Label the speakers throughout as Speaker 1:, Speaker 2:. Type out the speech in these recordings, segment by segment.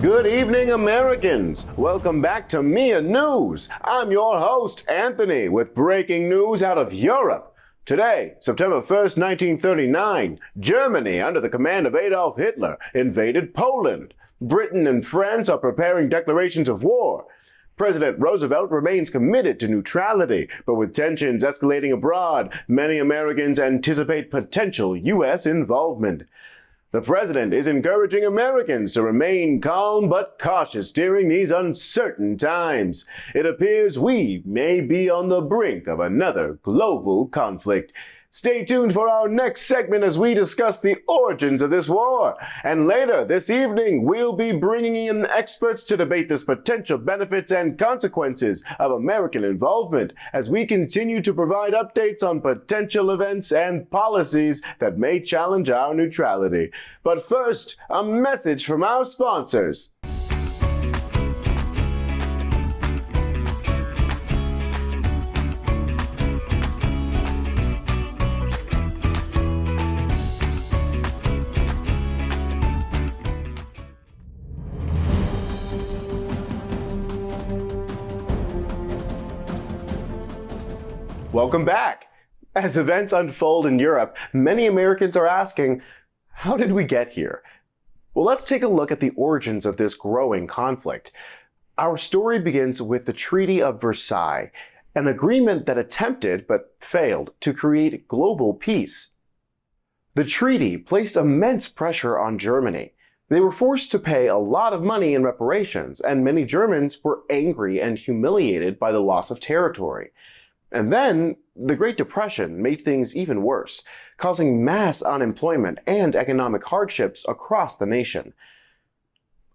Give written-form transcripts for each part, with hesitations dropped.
Speaker 1: Good evening, Americans. Welcome back to Mia News. I'm your host, Anthony, with breaking news out of Europe. Today, September 1st, 1939, Germany, under the command of Adolf Hitler, invaded Poland. Britain and France are preparing declarations of war. President Roosevelt remains committed to neutrality, but with tensions escalating abroad, many Americans anticipate potential U.S. involvement. The president is encouraging Americans to remain calm but cautious during these uncertain times. It appears we may be on the brink of another global conflict. Stay tuned for our next segment as we discuss the origins of this war. And later this evening, we'll be bringing in experts to debate the potential benefits and consequences of American involvement as we continue to provide updates on potential events and policies that may challenge our neutrality. But first, a message from our sponsors. Welcome back. As events unfold in Europe, many Americans are asking, how did we get here? Well, let's take a look at the origins of this growing conflict. Our story begins with the Treaty of Versailles, an agreement that attempted but failed to create global peace. The treaty placed immense pressure on Germany. They were forced to pay a lot of money in reparations, and many Germans were angry and humiliated by the loss of territory. And then, the Great Depression made things even worse, causing mass unemployment and economic hardships across the nation.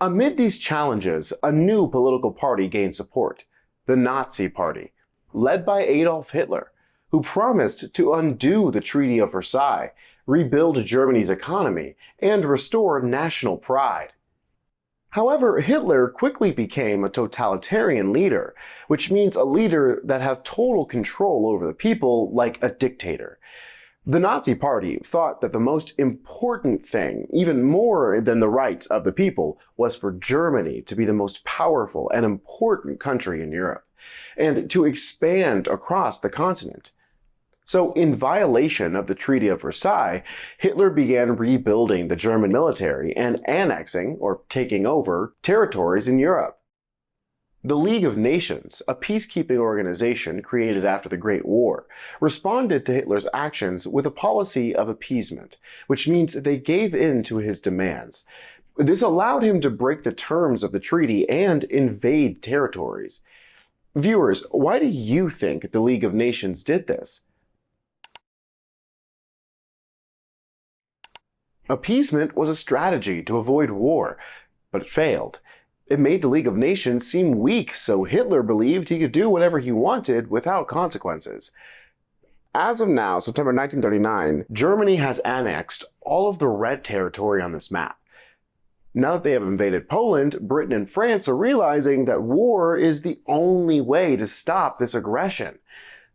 Speaker 1: Amid these challenges, a new political party gained support, the Nazi Party, led by Adolf Hitler, who promised to undo the Treaty of Versailles, rebuild Germany's economy, and restore national pride. However, Hitler quickly became a totalitarian leader, which means a leader that has total control over the people like a dictator. The Nazi Party thought that the most important thing, even more than the rights of the people, was for Germany to be the most powerful and important country in Europe, and to expand across the continent. So, in violation of the Treaty of Versailles, Hitler began rebuilding the German military and annexing, or taking over, territories in Europe. The League of Nations, a peacekeeping organization created after the Great War, responded to Hitler's actions with a policy of appeasement, which means they gave in to his demands. This allowed him to break the terms of the treaty and invade territories. Viewers, why do you think the League of Nations did this? Appeasement was a strategy to avoid war, but it failed. It made the League of Nations seem weak, so Hitler believed he could do whatever he wanted without consequences. As of now, September 1939, Germany has annexed all of the red territory on this map. Now that they have invaded Poland, Britain and France are realizing that war is the only way to stop this aggression.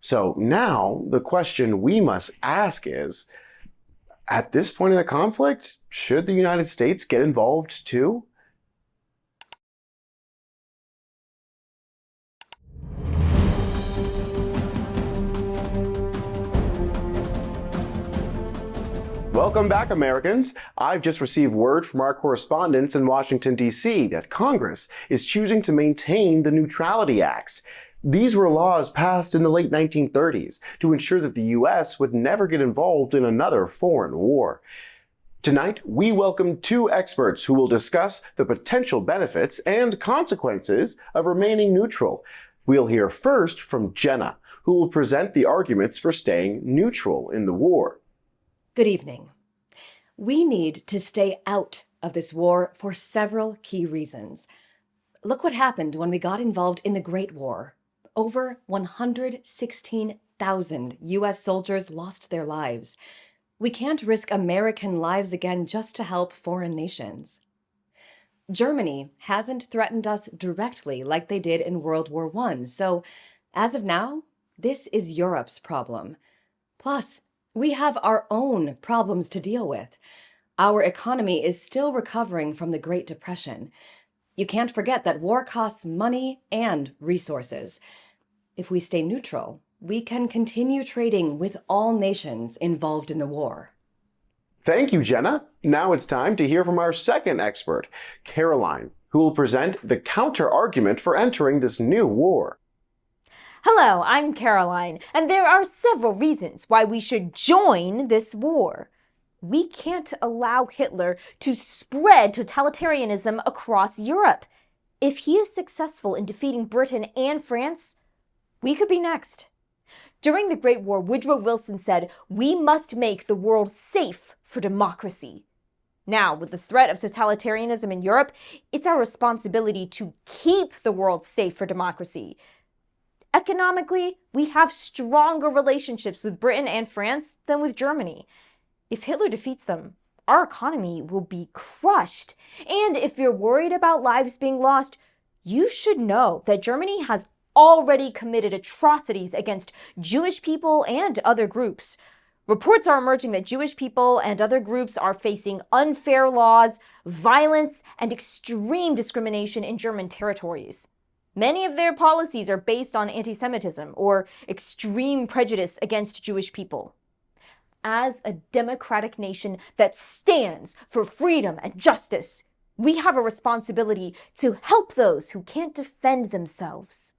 Speaker 1: So now, the question we must ask is, at this point in the conflict, should the United States get involved too? Welcome back, Americans. I've just received word from our correspondents in Washington, D.C. that Congress is choosing to maintain the Neutrality Acts. These were laws passed in the late 1930s to ensure that the U.S. would never get involved in another foreign war. Tonight, we welcome two experts who will discuss the potential benefits and consequences of remaining neutral. We'll hear first from Jenna, who will present the arguments for staying neutral in the war.
Speaker 2: Good evening. We need to stay out of this war for several key reasons. Look what happened when we got involved in the Great War. Over 116,000 U.S. soldiers lost their lives. We can't risk American lives again just to help foreign nations. Germany hasn't threatened us directly like they did in World War I, so as of now, this is Europe's problem. Plus, we have our own problems to deal with. Our economy is still recovering from the Great Depression. You can't forget that war costs money and resources. If we stay neutral, we can continue trading with all nations involved in the war.
Speaker 1: Thank you, Jenna. Now it's time to hear from our second expert, Caroline, who will present the counter-argument for entering this new war.
Speaker 3: Hello, I'm Caroline, and there are several reasons why we should join this war. We can't allow Hitler to spread totalitarianism across Europe. If he is successful in defeating Britain and France, we could be next. During the Great War, Woodrow Wilson said, "We must make the world safe for democracy." Now, with the threat of totalitarianism in Europe, it's our responsibility to keep the world safe for democracy. Economically, we have stronger relationships with Britain and France than with Germany. If Hitler defeats them, our economy will be crushed. And if you're worried about lives being lost, you should know that Germany has already committed atrocities against Jewish people and other groups. Reports are emerging that Jewish people and other groups are facing unfair laws, violence, and extreme discrimination in German territories. Many of their policies are based on anti-Semitism or extreme prejudice against Jewish people. As a democratic nation that stands for freedom and justice, we have a responsibility to help those who can't defend themselves.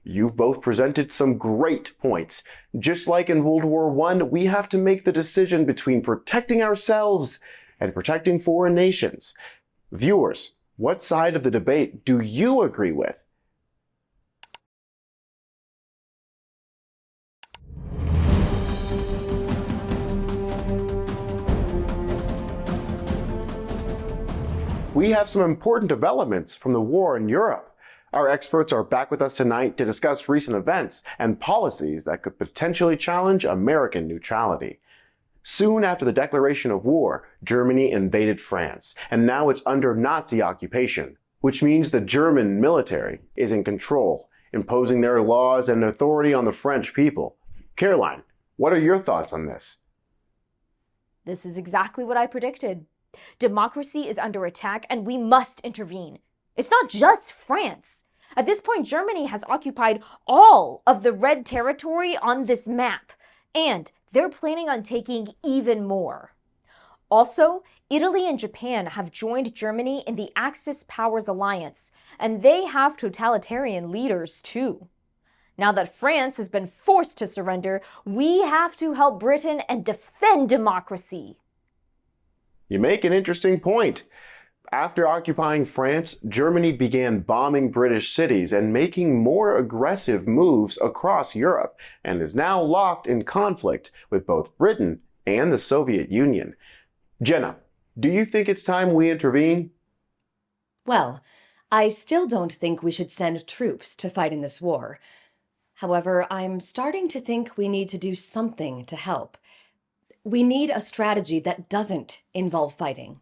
Speaker 1: You've both presented some great points. Just like in World War I, we have to make the decision between protecting ourselves and protecting foreign nations. Viewers, what side of the debate do you agree with? We have some important developments from the war in Europe. Our experts are back with us tonight to discuss recent events and policies that could potentially challenge American neutrality. Soon after the declaration of war, Germany invaded France, and now it's under Nazi occupation, which means the German military is in control, imposing their laws and authority on the French people. Caroline, what are your thoughts on this?
Speaker 3: This is exactly what I predicted. Democracy is under attack, and we must intervene. It's not just France. At this point, Germany has occupied all of the red territory on this map, and they're planning on taking even more. Also, Italy and Japan have joined Germany in the Axis Powers Alliance, and they have totalitarian leaders too. Now that France has been forced to surrender, we have to help Britain and defend democracy.
Speaker 1: You make an interesting point. After occupying France, Germany began bombing British cities and making more aggressive moves across Europe, and is now locked in conflict with both Britain and the Soviet Union. Jenna, do you think it's time we intervene?
Speaker 2: Well, I still don't think we should send troops to fight in this war. However, I'm starting to think we need to do something to help. We need a strategy that doesn't involve fighting.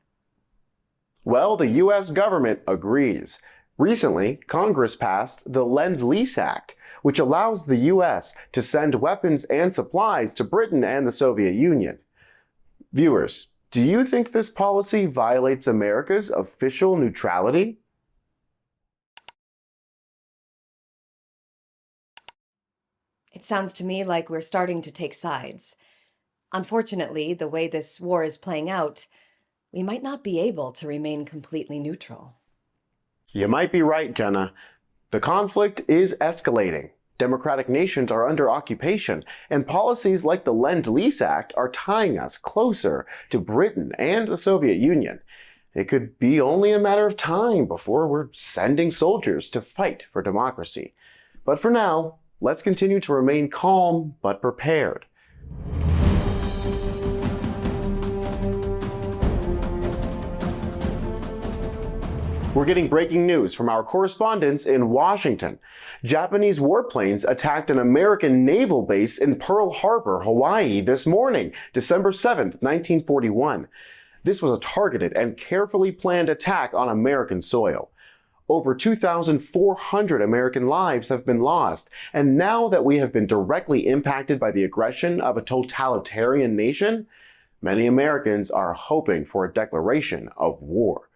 Speaker 1: Well, the US government agrees. Recently, Congress passed the Lend-Lease Act, which allows the US to send weapons and supplies to Britain and the Soviet Union. Viewers, do you think this policy violates America's official neutrality?
Speaker 2: It sounds to me like we're starting to take sides. Unfortunately, the way this war is playing out, we might not be able to remain completely neutral.
Speaker 1: You might be right, Jenna. The conflict is escalating. Democratic nations are under occupation, and policies like the Lend-Lease Act are tying us closer to Britain and the Soviet Union. It could be only a matter of time before we're sending soldiers to fight for democracy. But for now, let's continue to remain calm but prepared. We're getting breaking news from our correspondents in Washington. Japanese warplanes attacked an American naval base in Pearl Harbor, Hawaii this morning, December 7th, 1941. This was a targeted and carefully planned attack on American soil. Over 2,400 American lives have been lost, and now that we have been directly impacted by the aggression of a totalitarian nation, many Americans are hoping for a declaration of war.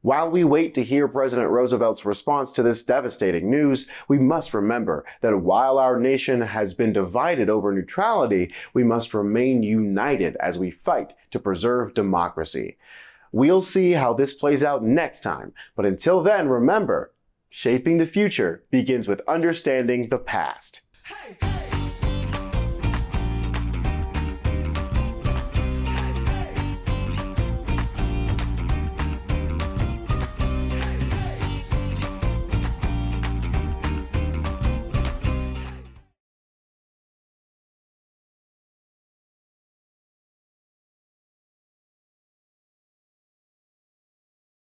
Speaker 1: While we wait to hear President Roosevelt's response to this devastating news, we must remember that while our nation has been divided over neutrality, we must remain united as we fight to preserve democracy. We'll see how this plays out next time, but until then, remember, shaping the future begins with understanding the past.
Speaker 4: Hey, hey.